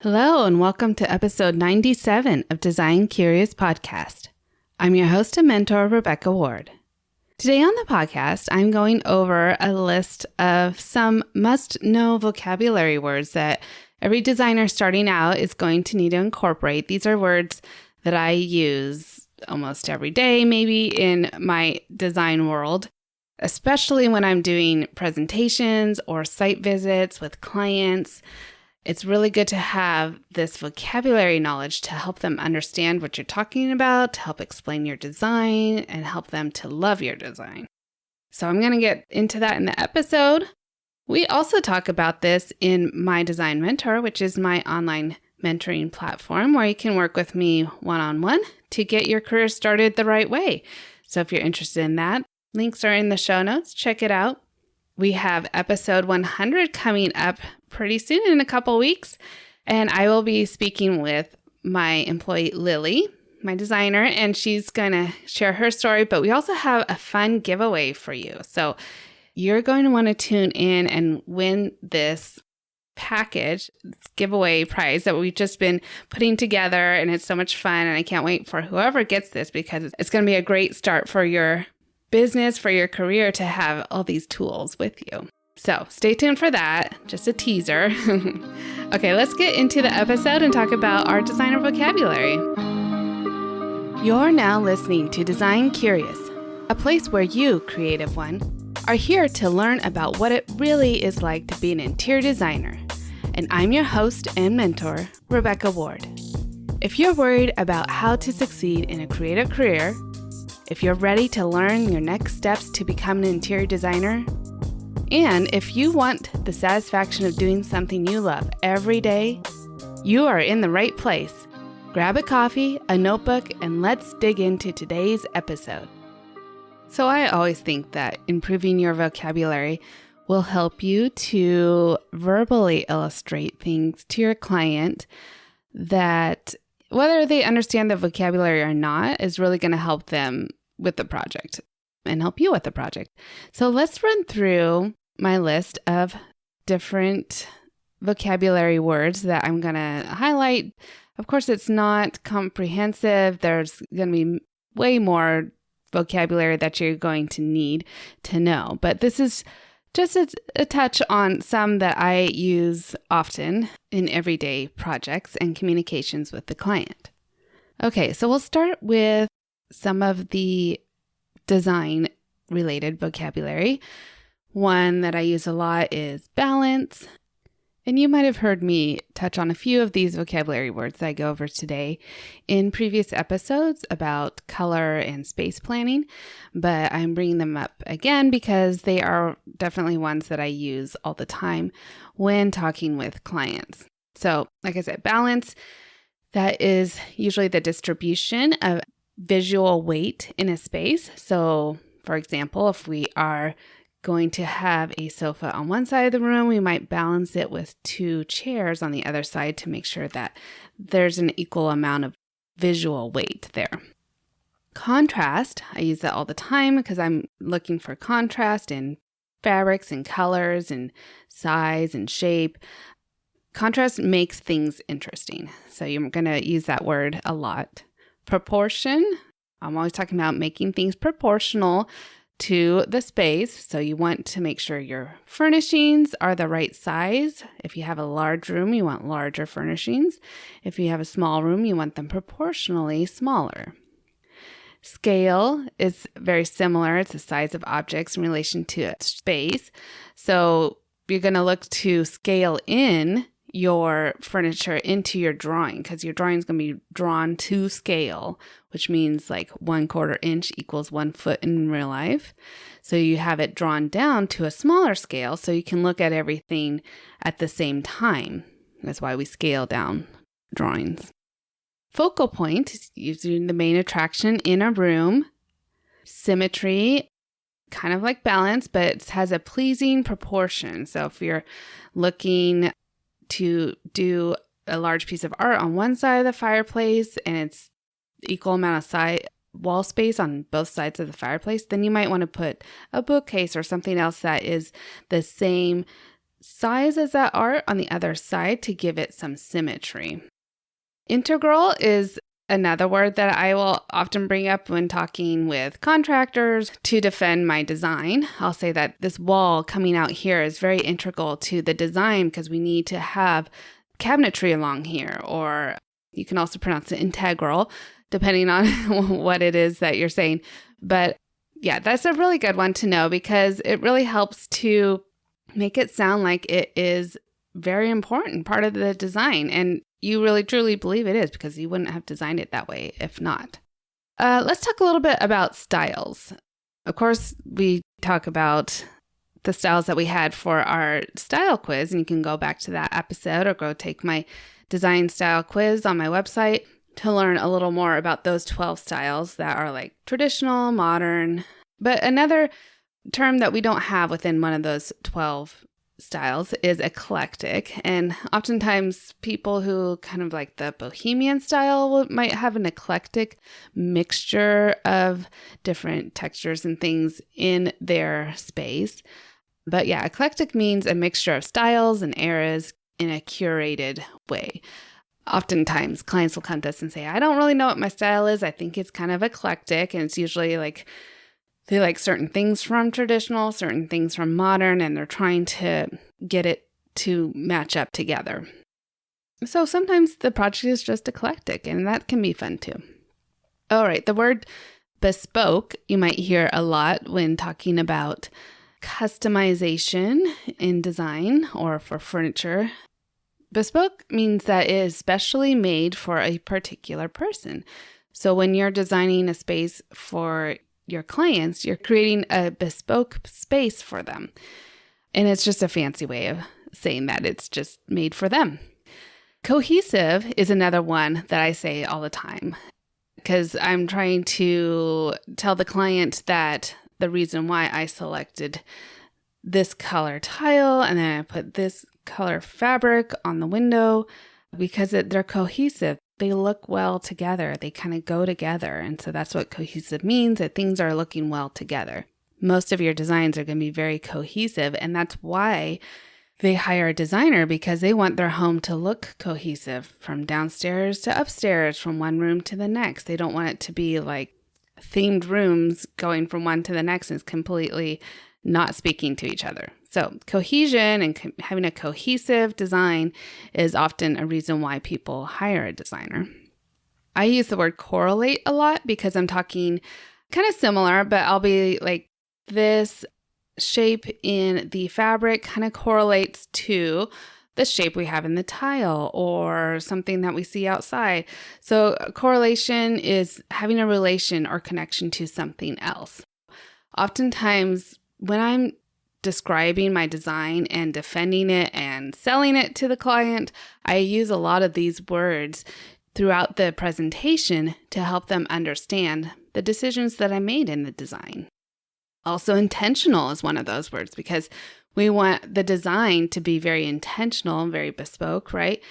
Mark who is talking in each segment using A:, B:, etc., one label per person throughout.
A: Hello, and welcome to episode 97 of Design Curious Podcast. I'm your host and mentor, Rebecca Ward. Today on the podcast, I'm going over a list of some must-know vocabulary words that every designer starting out is going to need to incorporate. These are words that I use almost every day, maybe in my design world, especially when I'm doing presentations or site visits with clients. It's really good to have this vocabulary knowledge to help them understand what you're talking about, to help explain your design, and help them to love your design. So I'm going to get into that in the episode. We also talk about this in My Design Mentor, which is my online mentoring platform where you can work with me one-on-one to get your career started the right way. So if you're interested in that, links are in the show notes. Check it out. We have episode 100 coming up pretty soon in a couple weeks, and I will be speaking with my employee Lily, my designer, and she's going to share her story, but we also have a fun giveaway for you. So you're going to want to tune in and win this package, this giveaway prize that we've just been putting together, and it's so much fun, and I can't wait for whoever gets this because it's going to be a great start for your business, for your career, to have all these tools with you. So stay tuned for that. Just a teaser. Okay, let's get into the episode and talk about our designer vocabulary. You're now listening to Design Curious, a place where you, creative one, are here to learn about what it really is like to be an interior designer. And I'm your host and mentor, Rebecca Ward. If you're worried about how to succeed in a creative career, if you're ready to learn your next steps to become an interior designer, and if you want the satisfaction of doing something you love every day, you are in the right place. Grab a coffee, a notebook, and let's dig into today's episode. So I always think that improving your vocabulary will help you to verbally illustrate things to your client that, whether they understand the vocabulary or not, is really going to help them with the project and help you with the project. So let's run through my list of different vocabulary words that I'm going to highlight. Of course, it's not comprehensive. There's going to be way more vocabulary that you're going to need to know. But this is just a touch on some that I use often in everyday projects and communications with the client. Okay, so we'll start with some of the design-related vocabulary. One that I use a lot is balance. And you might have heard me touch on a few of these vocabulary words that I go over today in previous episodes about color and space planning, but I'm bringing them up again because they are definitely ones that I use all the time when talking with clients. So, like I said, balance, that is usually the distribution of visual weight in a space. So, for example, if we are going to have a sofa on one side of the room, we might balance it with two chairs on the other side to make sure that there's an equal amount of visual weight there. Contrast, I use that all the time because I'm looking for contrast in fabrics and colors and size and shape. Contrast makes things interesting. So you're going to use that word a lot. Proportion, I'm always talking about making things proportional to the space. So you want to make sure your furnishings are the right size. If you have a large room, you want larger furnishings. If you have a small room, you want them proportionally smaller. Scale is very similar. It's the size of objects in relation to space. So you're going to look to scale in your furniture into your drawing because your drawing is going to be drawn to scale, which means like 1/4 inch equals 1 foot in real life. So you have it drawn down to a smaller scale so you can look at everything at the same time. That's why we scale down drawings. Focal point is usually the main attraction in a room. Symmetry, kind of like balance, but it has a pleasing proportion. So if you're looking to do a large piece of art on one side of the fireplace and it's equal amount of wall space on both sides of the fireplace, then you might want to put a bookcase or something else that is the same size as that art on the other side to give it some symmetry. Integral is another word that I will often bring up when talking with contractors to defend my design. I'll say that this wall coming out here is very integral to the design because we need to have cabinetry along here, or you can also pronounce it integral, depending on what it is that you're saying. But yeah, that's a really good one to know because it really helps to make it sound like it is very important part of the design. And you really truly believe it is because you wouldn't have designed it that way if not. Let's talk a little bit about styles. Of course, we talk about the styles that we had for our style quiz, and you can go back to that episode or go take my design style quiz on my website to learn a little more about those 12 styles that are like traditional, modern. But another term that we don't have within one of those 12 styles is eclectic. And oftentimes people who kind of like the bohemian style might have an eclectic mixture of different textures and things in their space. But yeah, eclectic means a mixture of styles and eras in a curated way. Oftentimes clients will come to us and say, I don't really know what my style is. I think it's kind of eclectic. And it's usually like they like certain things from traditional, certain things from modern, and they're trying to get it to match up together. So sometimes the project is just eclectic, and that can be fun too. All right, the word bespoke you might hear a lot when talking about customization in design or for furniture. Bespoke means that it is specially made for a particular person. So when you're designing a space for your clients, you're creating a bespoke space for them. And it's just a fancy way of saying that it's just made for them. Cohesive is another one that I say all the time because I'm trying to tell the client that the reason why I selected this color tile and then I put this color fabric on the window because they're cohesive. They look well together. They kind of go together. And so that's what cohesive means, that things are looking well together. Most of your designs are going to be very cohesive. And that's why they hire a designer, because they want their home to look cohesive from downstairs to upstairs, from one room to the next. They don't want it to be like themed rooms going from one to the next and it's completely not speaking to each other. So cohesion and having a cohesive design is often a reason why people hire a designer. I use the word correlate a lot because I'm talking kind of similar, but I'll be like, this shape in the fabric kind of correlates to the shape we have in the tile or something that we see outside. So correlation is having a relation or connection to something else. Oftentimes, when I'm describing my design and defending it and selling it to the client, I use a lot of these words throughout the presentation to help them understand the decisions that I made in the design. Also, intentional is one of those words because we want the design to be very intentional and very bespoke, right?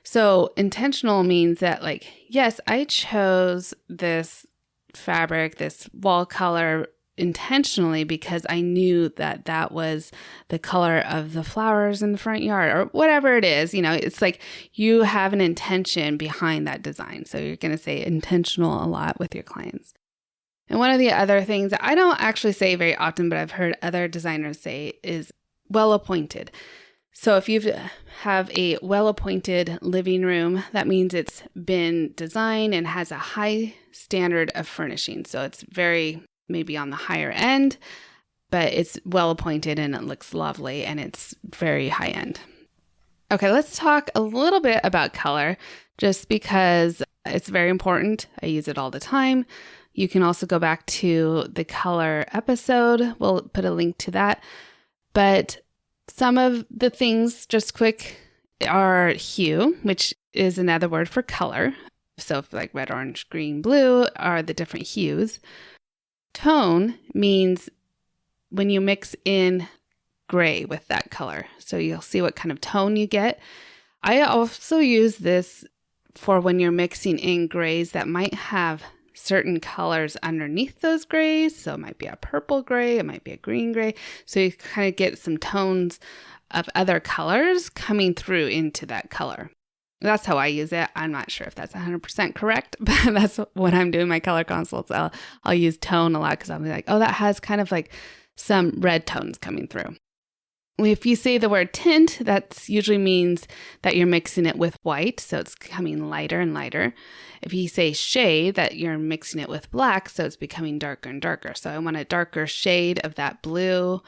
A: So intentional means that, like, yes, I chose this fabric, this wall color intentionally because I knew that that was the color of the flowers in the front yard or whatever it is. You know, it's like you have an intention behind that design. So you're going to say intentional a lot with your clients. And one of the other things that I don't actually say very often, but I've heard other designers say is well-appointed. So if you have a well-appointed living room, that means it's been designed and has a high standard of furnishing. So it's very maybe on the higher end, but it's well-appointed and it looks lovely and it's very high-end. Okay, let's talk a little bit about color just because it's very important. I use it all the time. You can also go back to the color episode. We'll put a link to that. But some of the things, just quick, are hue, which is another word for color. So like red, orange, green, blue are the different hues. Tone means when you mix in gray with that color. So you'll see what kind of tone you get. I also use this for when you're mixing in grays that might have certain colors underneath those grays. So it might be a purple gray, it might be a green gray. So you kind of get some tones of other colors coming through into that color. That's how I use it. I'm not sure if that's 100% correct, but that's what I'm doing my color consults. I'll use tone a lot because I'll be like, oh, that has kind of like some red tones coming through. If you say the word tint, that usually means that you're mixing it with white, so it's becoming lighter and lighter. If you say shade, that you're mixing it with black, so it's becoming darker and darker. So I want a darker shade of that blue,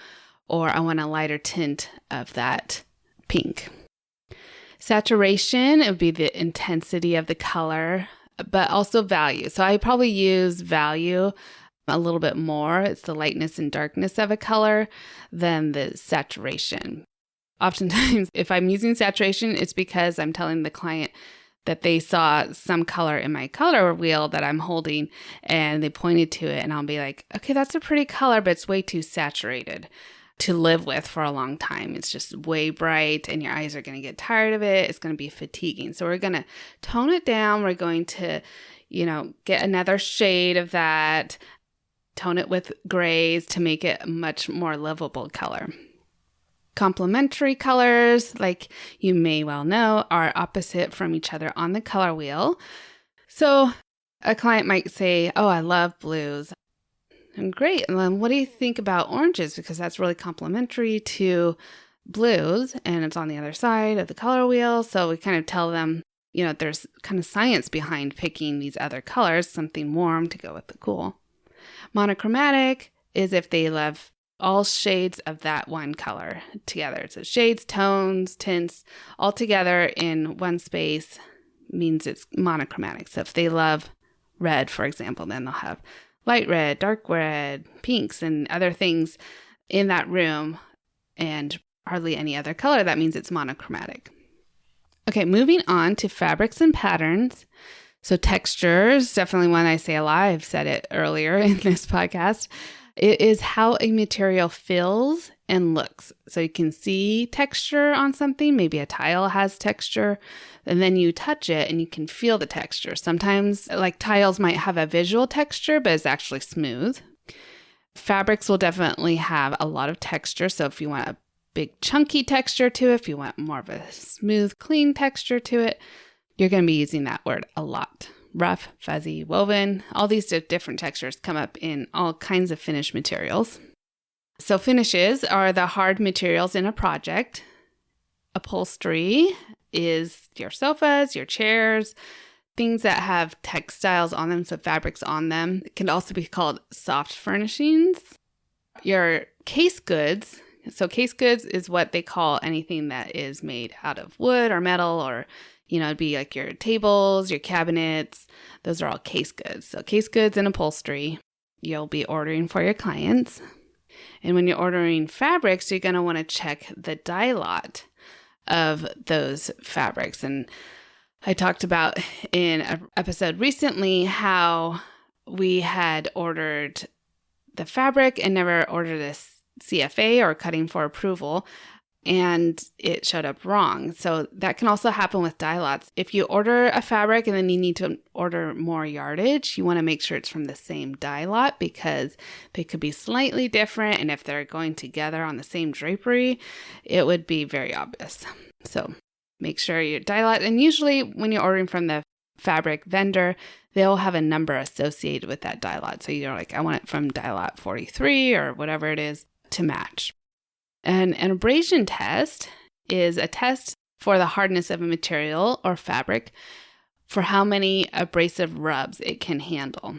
A: or I want a lighter tint of that pink. Saturation, it would be the intensity of the color, but also value. So I probably use value a little bit more. It's the lightness and darkness of a color than the saturation. Oftentimes, if I'm using saturation, it's because I'm telling the client that they saw some color in my color wheel that I'm holding and they pointed to it, and I'll be like, okay, that's a pretty color, but it's way too saturated to live with for a long time. It's just way bright and your eyes are going to get tired of it. It's going to be fatiguing. So we're going to tone it down. We're going to, get another shade of that, tone it with grays to make it a much more livable color. Complementary colors, like you may well know, are opposite from each other on the color wheel. So a client might say, oh, I love blues. And great. And then what do you think about oranges? Because that's really complementary to blues and it's on the other side of the color wheel. So we kind of tell them, there's kind of science behind picking these other colors, something warm to go with the cool. Monochromatic is if they love all shades of that one color together. So shades, tones, tints, all together in one space means it's monochromatic. So if they love red, for example, then they'll have light red, dark red, pinks, and other things in that room and hardly any other color. That means it's monochromatic. Okay, moving on to fabrics and patterns. So textures, definitely one I say a lot. I've said it earlier in this podcast. It is how a material feels and looks. So you can see texture on something. Maybe a tile has texture, and then you touch it and you can feel the texture. Sometimes like tiles might have a visual texture, but it's actually smooth. Fabrics will definitely have a lot of texture. So if you want a big chunky texture to it, if you want more of a smooth, clean texture to it, you're going to be using that word a lot. Rough, fuzzy, woven, all these different textures come up in all kinds of finished materials. So finishes are the hard materials in a project. Upholstery is your sofas, your chairs, things that have textiles on them, so fabrics on them. It can also be called soft furnishings. Your case goods. So case goods is what they call anything that is made out of wood or metal or it'd be like your tables, your cabinets. Those are all case goods. So case goods and upholstery, you'll be ordering for your clients. And when you're ordering fabrics, you're going to want to check the dye lot of those fabrics. And I talked about in an episode recently how we had ordered the fabric and never ordered a CFA or cutting for approval, and it showed up wrong. So that can also happen with dye lots. If you order a fabric and then you need to order more yardage, you want to make sure it's from the same dye lot because they could be slightly different. And if they're going together on the same drapery, it would be very obvious. So make sure your dye lot, and usually when you're ordering from the fabric vendor, they'll have a number associated with that dye lot. So you're like, I want it from dye lot 43 or whatever it is to match. And an abrasion test is a test for the hardness of a material or fabric for how many abrasive rubs it can handle.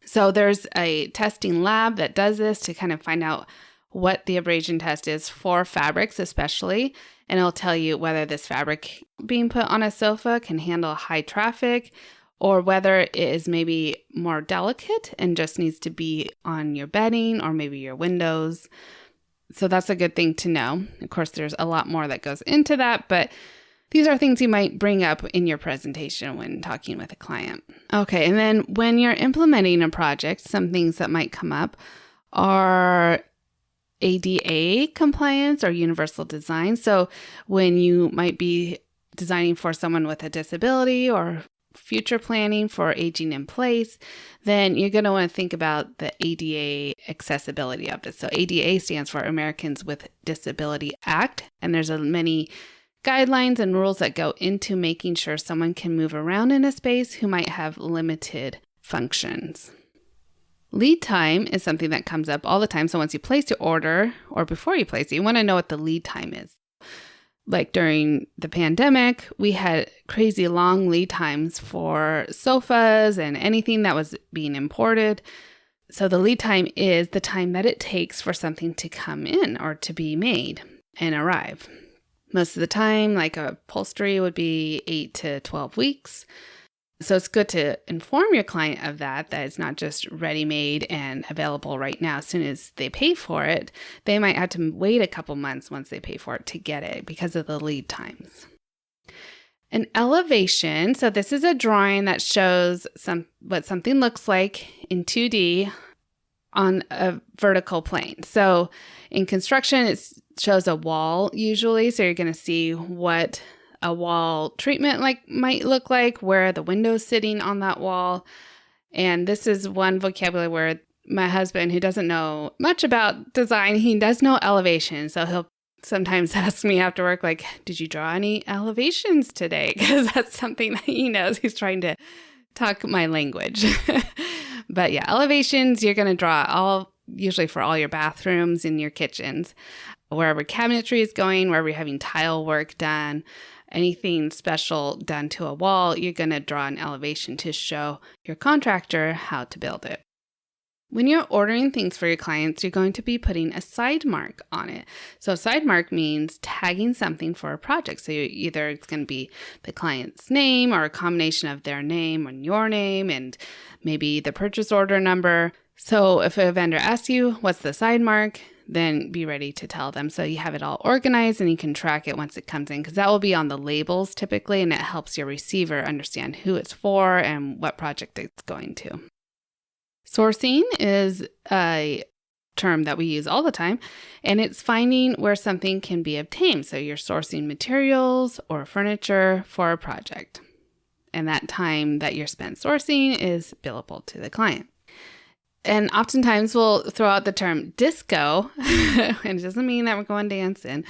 A: So there's a testing lab that does this to kind of find out what the abrasion test is for fabrics especially, and it'll tell you whether this fabric being put on a sofa can handle high traffic or whether it is maybe more delicate and just needs to be on your bedding or maybe your windows. So that's a good thing to know. Of course, there's a lot more that goes into that, but these are things you might bring up in your presentation when talking with a client. Okay, and then when you're implementing a project, some things that might come up are ADA compliance or universal design. So when you might be designing for someone with a disability or future planning for aging in place, then you're going to want to think about the ADA accessibility of this. So ADA stands for Americans with Disability Act, and there's many guidelines and rules that go into making sure someone can move around in a space who might have limited functions. Lead time is something that comes up all the time. So once you place your order or before you place it, you want to know what the lead time is. Like during the pandemic, we had crazy long lead times for sofas and anything that was being imported. So the lead time is the time that it takes for something to come in or to be made and arrive. Most of the time, like upholstery would be 8 to 12 weeks. So it's good to inform your client of that it's not just ready-made and available right now. As soon as they pay for it, they might have to wait a couple months once they pay for it to get it because of the lead times. An elevation, so this is a drawing that shows what something looks like in 2D on a vertical plane. So in construction, it shows a wall usually. So you're going to see what a wall treatment might look like, where the window's sitting on that wall. And this is one vocabulary where my husband, who doesn't know much about design, he does know elevation. So he'll sometimes ask me after work, like, did you draw any elevations today? Because that's something that he knows. He's trying to talk my language. But yeah, elevations, you're going to draw usually for all your bathrooms and your kitchens, wherever cabinetry is going, wherever you're having tile work done, anything special done to a wall, you're going to draw an elevation to show your contractor how to build it. When you're ordering things for your clients, you're going to be putting a side mark on it. So a side mark means tagging something for a project. So either it's going to be the client's name or a combination of their name and your name and maybe the purchase order number. So if a vendor asks you, what's the side mark? Then be ready to tell them. So you have it all organized and you can track it once it comes in, because that will be on the labels typically, and it helps your receiver understand who it's for and what project it's going to. Sourcing is a term that we use all the time, and it's finding where something can be obtained. So you're sourcing materials or furniture for a project, and that time that you're spent sourcing is billable to the client. And oftentimes we'll throw out the term disco, and it doesn't mean that we're going dancing.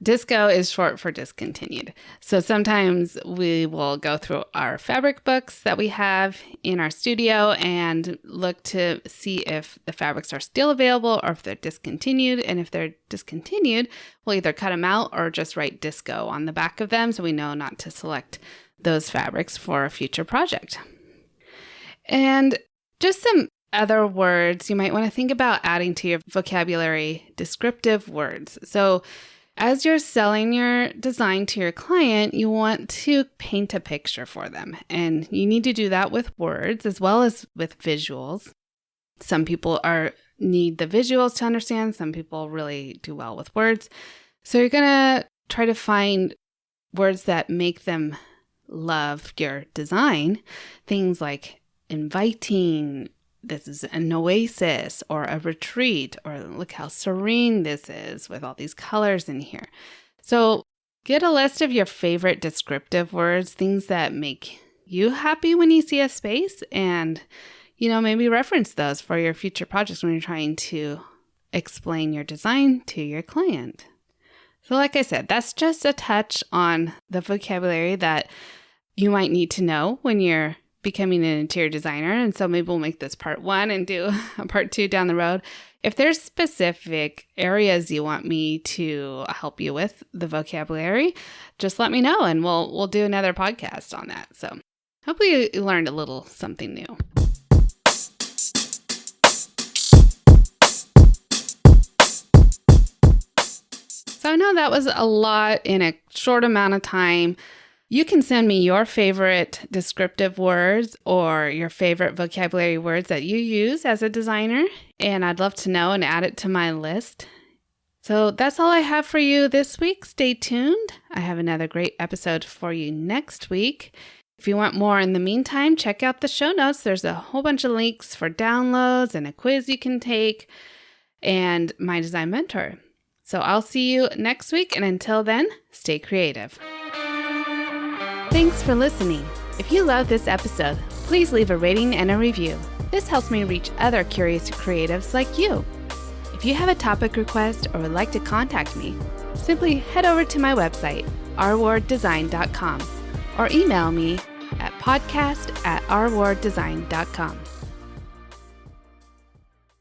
A: Disco is short for discontinued. So sometimes we will go through our fabric books that we have in our studio and look to see if the fabrics are still available or if they're discontinued. And if they're discontinued, we'll either cut them out or just write disco on the back of them so we know not to select those fabrics for a future project. And just some other words you might want to think about adding to your vocabulary: descriptive words. So as you're selling your design to your client, you want to paint a picture for them. And you need to do that with words as well as with visuals. Some people need the visuals to understand. Some people really do well with words. So you're going to try to find words that make them love your design. Things like inviting, this is an oasis or a retreat, or look how serene this is with all these colors in here. So get a list of your favorite descriptive words, things that make you happy when you see a space, and, maybe reference those for your future projects when you're trying to explain your design to your client. So like I said, that's just a touch on the vocabulary that you might need to know when you're becoming an interior designer. And so maybe we'll make this part 1 and do a part 2 down the road. If there's specific areas you want me to help you with the vocabulary, just let me know and we'll do another podcast on that. So hopefully you learned a little something new. So I know that was a lot in a short amount of time. You can send me your favorite descriptive words or your favorite vocabulary words that you use as a designer, and I'd love to know and add it to my list. So that's all I have for you this week. Stay tuned. I have another great episode for you next week. If you want more in the meantime, check out the show notes. There's a whole bunch of links for downloads and a quiz you can take and my design mentor. So I'll see you next week, and until then, stay creative. Thanks for listening. If you love this episode, please leave a rating and a review. This helps me reach other curious creatives like you. If you have a topic request or would like to contact me, simply head over to my website, rwarddesign.com, or email me at podcast@rwarddesign.com.